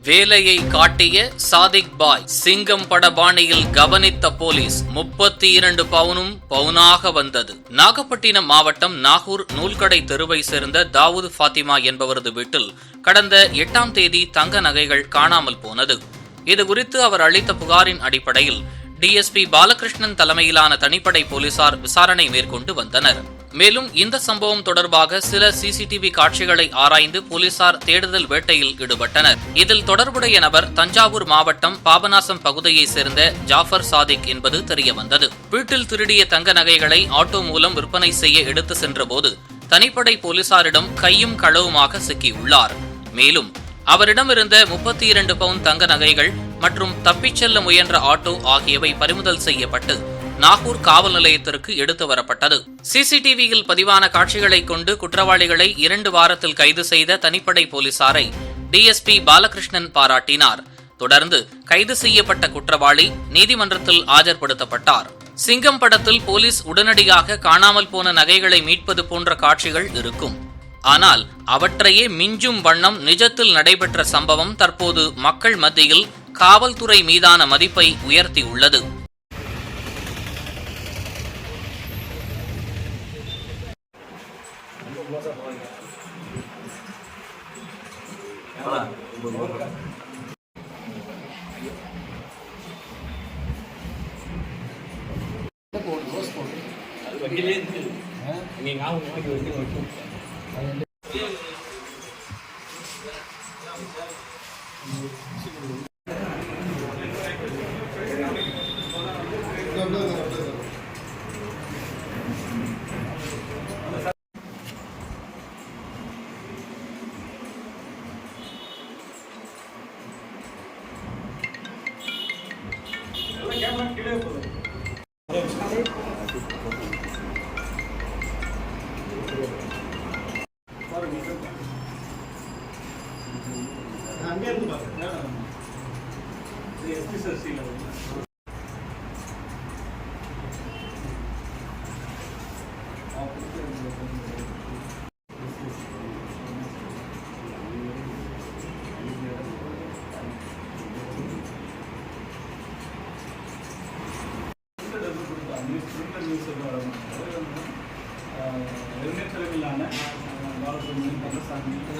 வேலையை காட்டிய சாதிக் பாய் சிங்கம் பட பாணியில் கவனித்த போலீஸ் 32 பவுனும் பவுனாக வந்தது. நாகப்பட்டினம் மாவட்டம் நாகூர் நூல்கடை தெருவை சேர்ந்த தாவூத் ஃபாத்திமா என்பவரது வீட்டில் கடந்த 8ஆம் தேதி தங்க நகைகள் காணாமல் போனது. இதுகுறித்து அவர் அளித்த புகாரின் அடிப்படையில் டிஎஸ்பி பாலகிருஷ்ணன் தலைமையிலான தனிப்படை போலீசார் விசாரணை மேற்கொண்டு வந்தனர். மேலும் இந்த சம்பவம் தொடர்பாக சில சிசிடிவி காட்சிகளை ஆராய்ந்து போலீசார் தேடுதல் வேட்டையில் ஈடுபட்டனர். இதில் தொடர்புடைய நபர் தஞ்சாவூர் மாவட்டம் பாபநாசம் பகுதியைச் சேர்ந்த ஜாஃபர் சாதிக் என்பது தெரியவந்தது. வீட்டில் திருடிய தங்க நகைகளை ஆட்டோ மூலம் விற்பனை செய்ய எடுத்து சென்றபோது தனிப்படை போலீசாரிடம் கையும் களவுமாக சிக்கியுள்ளார். மேலும் அவரிடமிருந்த 32 பவுன் தங்க நகைகள் மற்றும் தப்பிச் செல்ல முயன்ற ஆட்டோ ஆகியவை பறிமுதல் செய்யப்பட்டு நாகூர் காவல் நிலையத்திற்கு எடுத்து வரப்பட்டது. சிசிடிவியில் பதிவான காட்சிகளை கொண்டு குற்றவாளிகளை 2 வாரத்தில் கைது செய்த தனிப்படை போலீசாரை டிஎஸ்பி பாலகிருஷ்ணன் பாராட்டினார். தொடர்ந்து கைது செய்யப்பட்ட குற்றவாளி நீதிமன்றத்தில் ஆஜர்படுத்தப்பட்டார். சிங்கம் படத்தில் போலீஸ் உடனடியாக காணாமல் போன நகைகளை மீட்பது போன்ற காட்சிகள் இருக்கும். ஆனால் அவற்றையே மிஞ்சும் வண்ணம் நிஜத்தில் நடைபெற்ற சம்பவம் தற்போது மக்கள் மத்தியில் காவல்துறை மீதான மதிப்பை உயர்த்தியுள்ளது.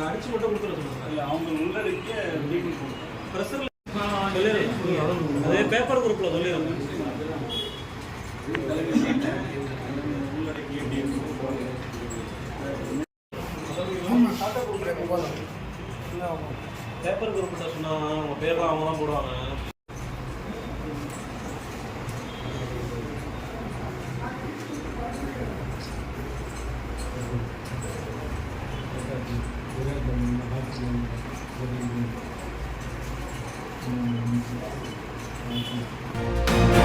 அடிச்சு மட்டும் கொடுத்துருவோம். அவங்க உள்ளடிக்க அதே பேப்பர் குரூப்ல சொல்லிடுங்க. பேப்பர் குரூப் சொன்னா அவங்க பேர் தான் அவங்க தான் போடுவாங்க. Thank you.